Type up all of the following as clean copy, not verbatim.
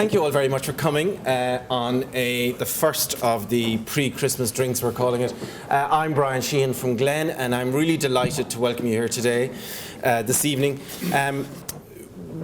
thank you all very much for coming on the first of the pre-Christmas drinks, we're calling it. I'm Brian Sheehan from GLEN, and I'm really delighted to welcome you here today, this evening.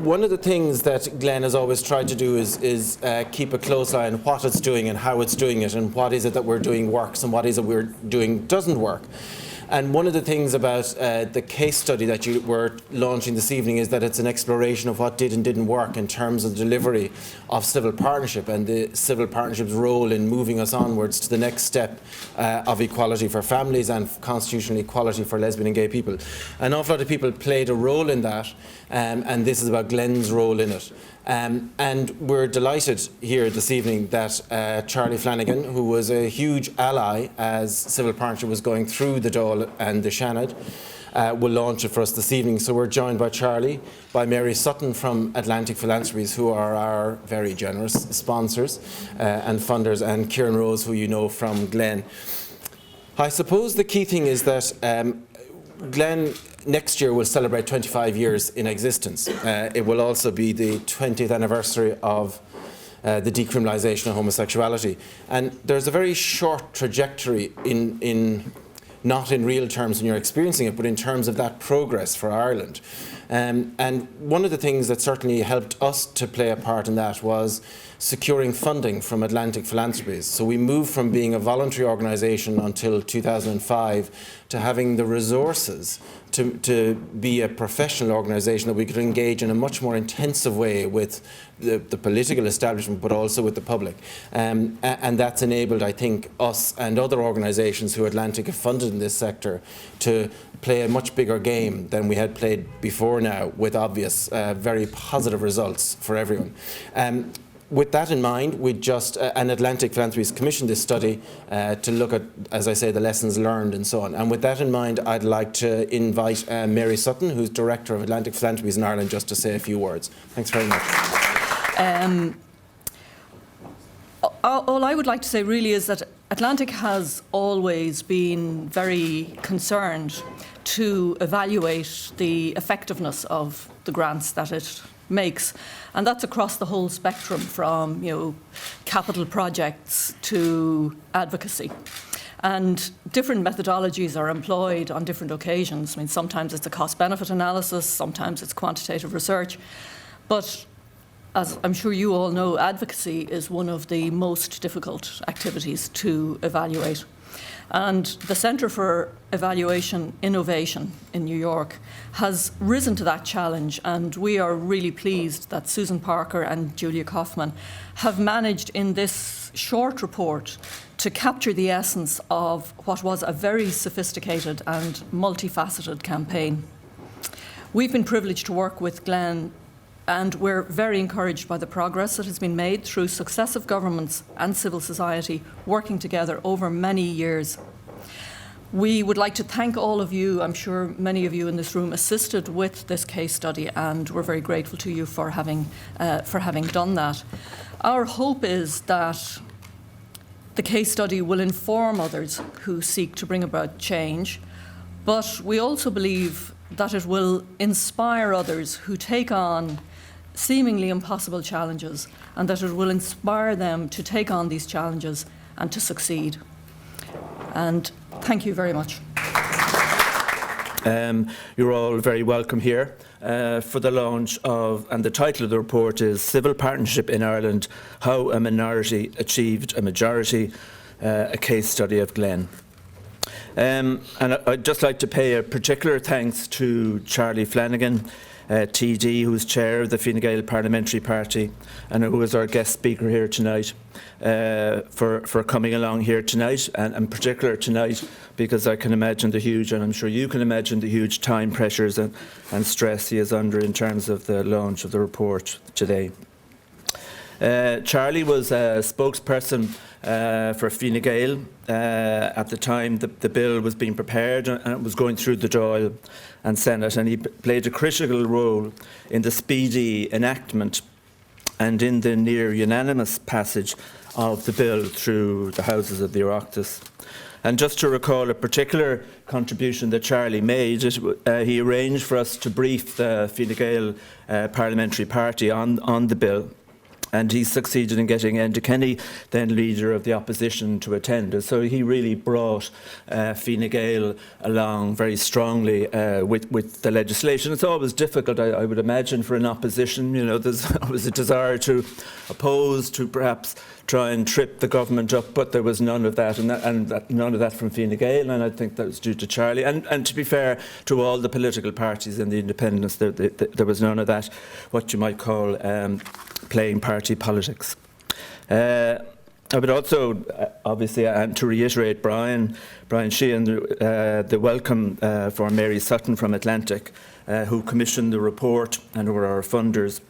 One of the things that GLEN has always tried to do is keep a close eye on what it's doing and how it's doing it, and what is it that we're doing works and what is it we're doing doesn't work. And one of the things about the case study that you were launching this evening is that it's an exploration of what did and didn't work in terms of the delivery of civil partnership and the civil partnership's role in moving us onwards to the next step of equality for families and constitutional equality for lesbian and gay people. An awful lot of people played a role in that, and this is about GLEN's role in it. And we're delighted here this evening that Charlie Flanagan, who was a huge ally as civil partnership was going through the Dáil and the Seanad, will launch it for us this evening. So we're joined by Charlie, by Mary Sutton from Atlantic Philanthropies, who are our very generous sponsors and funders, and Kieran Rose, who you know from GLEN. I suppose the key thing is that GLEN next year will celebrate 25 years in existence. It will also be the 20th anniversary of the decriminalisation of homosexuality. And there's a very short trajectory not in real terms when you're experiencing it, but in terms of that progress for Ireland. And one of the things that certainly helped us to play a part in that was securing funding from Atlantic Philanthropies. So we moved from being a voluntary organisation until 2005 to having the resources to be a professional organisation that we could engage in a much more intensive way with the political establishment, but also with the public. And that's enabled, I think, us and other organisations who Atlantic have funded in this sector to play a much bigger game than we had played before now, with obvious, very positive results for everyone. With that in mind, we just, and Atlantic Philanthropies commissioned this study to look at, as I say, the lessons learned and so on. And with that in mind, I'd like to invite Mary Sutton, who's Director of Atlantic Philanthropies in Ireland, just to say a few words. Thanks very much. All I would like to say really is that Atlantic has always been very concerned to evaluate the effectiveness of the grants that it makes, and that's across the whole spectrum, from capital projects to advocacy. And different methodologies are employed on different occasions. I mean, sometimes it's a cost-benefit analysis, sometimes it's quantitative research, but as I'm sure you all know, advocacy is one of the most difficult activities to evaluate. And the Centre for Evaluation Innovation in New York has risen to that challenge, and we are really pleased that Susan Parker and Julia Kaufman have managed in this short report to capture the essence of what was a very sophisticated and multifaceted campaign. We've been privileged to work with GLEN, and we're very encouraged by the progress that has been made through successive governments and civil society working together over many years. We would like to thank all of you. I'm sure many of you in this room assisted with this case study, and we're very grateful to you for having done that. Our hope is that the case study will inform others who seek to bring about change, but we also believe that it will inspire others who take on seemingly impossible challenges, and that it will inspire them to take on these challenges and to succeed. And thank you very much. You're all very welcome here for the launch of, and the title of the report is Civil Partnership in Ireland, How a Minority Achieved a Majority, a case study of GLEN. And I'd just like to pay a particular thanks to Charlie Flanagan, TD, who's chair of the Fine Gael Parliamentary Party and who is our guest speaker here tonight, for coming along here tonight, and in particular tonight because I can imagine the huge, and I'm sure you can imagine the huge time pressures and stress he is under in terms of the launch of the report today. Charlie was a spokesperson for Fine Gael at the time the bill was being prepared and it was going through the Dáil and Senate, and he played a critical role in the speedy enactment and in the near unanimous passage of the bill through the Houses of the Oireachtas. And just to recall a particular contribution that Charlie made, he arranged for us to brief the Fine Gael Parliamentary Party on the bill. And he succeeded in getting Enda Kenny, then leader of the opposition, to attend. And so he really brought Fine Gael along very strongly with the legislation. It's always difficult, I would imagine, for an opposition. There's always a desire to oppose, to perhaps try and trip the government up, but there was none of that, and none of that from Fine Gael, and I think that was due to Charlie. And to be fair to all the political parties and the independents, there was none of that, what you might call playing party politics. I would also, obviously, and to reiterate Brian Sheehan, the welcome for Mary Sutton from Atlantic, who commissioned the report and were our funders.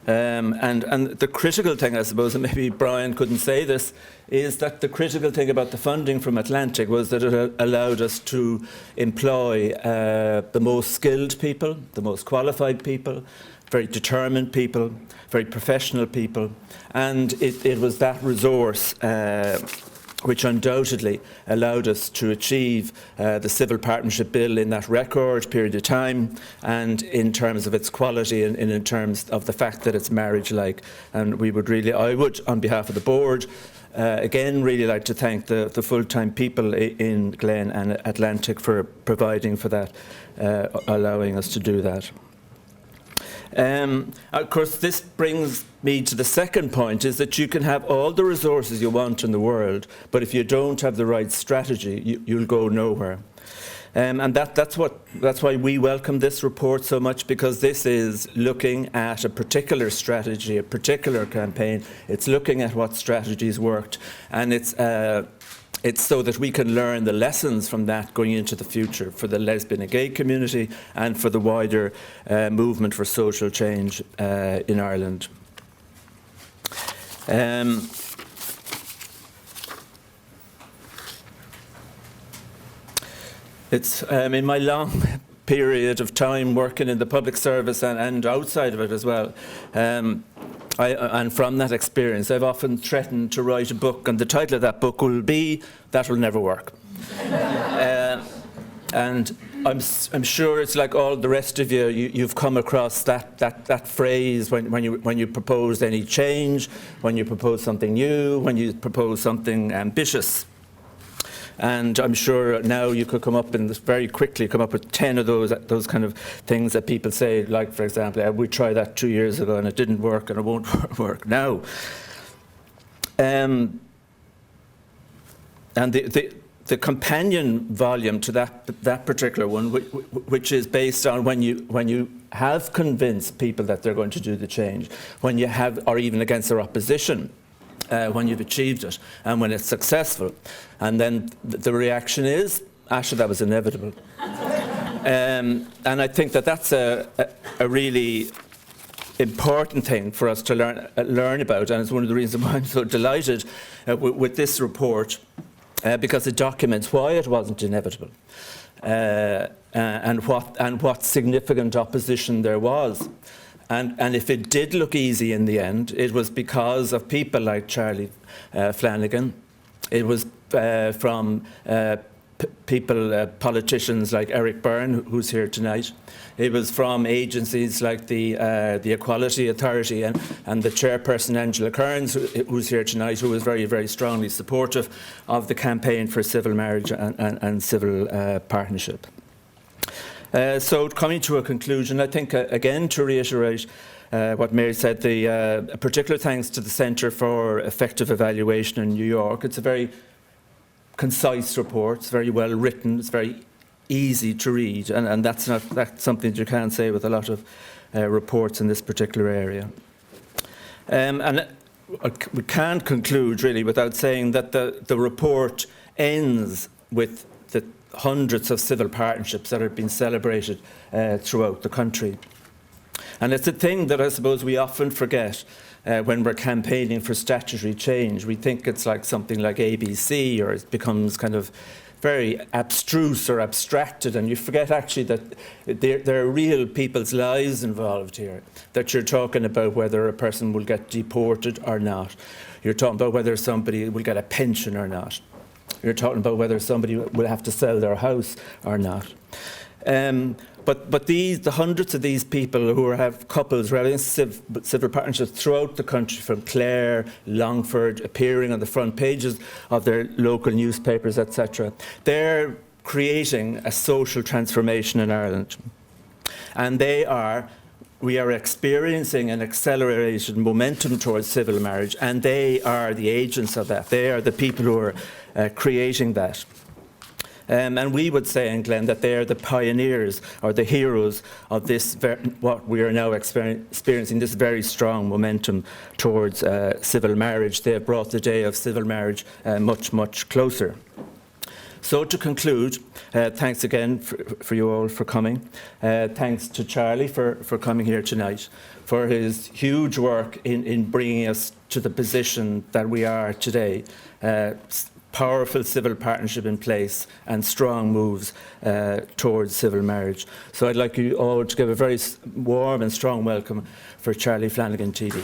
And the critical thing, I suppose, and maybe Brian couldn't say this, is that the critical thing about the funding from Atlantic was that it allowed us to employ the most skilled people, the most qualified people, very determined people, very professional people, and it was that resource which undoubtedly allowed us to achieve the Civil Partnership Bill in that record period of time, and in terms of its quality and in terms of the fact that it's marriage-like. And I would, on behalf of the board, again really like to thank the full-time people in GLEN and Atlantic for providing for that, allowing us to do that. Of course, this brings me to the second point, is that you can have all the resources you want in the world, but if you don't have the right strategy, you'll go nowhere. And that's why we welcome this report so much, because this is looking at a particular strategy, a particular campaign. It's looking at what strategies worked, and it's so that we can learn the lessons from that going into the future for the lesbian and gay community and for the wider movement for social change in Ireland. It's in my long period of time working in the public service and outside of it as well, and from that experience, I've often threatened to write a book, and the title of that book will be "That Will Never Work." And I'm sure it's like all the rest of you. You've come across that phrase when you propose any change, when you propose something new, when you propose something ambitious. And I'm sure now you could very quickly come up with 10 of those kind of things that people say, like, for example, we tried that 2 years ago and it didn't work and it won't work now. And the companion volume to that particular one, which is based on when you have convinced people that they're going to do the change, when you have, or even against their opposition, when you've achieved it and when it's successful, and then the reaction is, actually, that was inevitable. And I think that's a really important thing for us to learn about, and it's one of the reasons why I'm so delighted with this report, because it documents why it wasn't inevitable, and what significant opposition there was. And if it did look easy in the end, it was because of people like Charlie Flanagan. It was from politicians like Eric Byrne, who's here tonight. It was from agencies like the Equality Authority and the chairperson, Angela Kearns, who's here tonight, who was very, very strongly supportive of the campaign for civil marriage and civil partnership. So coming to a conclusion, I think, again, to reiterate what Mary said, a particular thanks to the Centre for Effective Evaluation in New York. It's a very concise report, it's very well written, it's very easy to read, and that's something that you can't say with a lot of reports in this particular area. And we can't conclude, really, without saying that the report ends with the hundreds of civil partnerships that have been celebrated throughout the country. And it's a thing that I suppose we often forget when we're campaigning for statutory change. We think it's like something like ABC, or it becomes kind of very abstruse or abstracted, and you forget actually that there are real people's lives involved here, that you're talking about whether a person will get deported or not. You're talking about whether somebody will get a pension or not. You're talking about whether somebody will have to sell their house or not. But the hundreds of these people who have couples running civil partnerships throughout the country, from Clare, Longford, appearing on the front pages of their local newspapers, etc., they're creating a social transformation in Ireland. And we are experiencing an accelerated momentum towards civil marriage, and they are the agents of that. They are the people who are creating that. And we would say in GLEN that they are the pioneers or the heroes of this, what we are now experiencing, this very strong momentum towards civil marriage. They have brought the day of civil marriage much, much closer. So to conclude, thanks again for you all for coming. Thanks to Charlie for coming here tonight, for his huge work in bringing us to the position that we are today. Powerful civil partnership in place and strong moves towards civil marriage. So I'd like you all to give a very warm and strong welcome for Charlie Flanagan TD.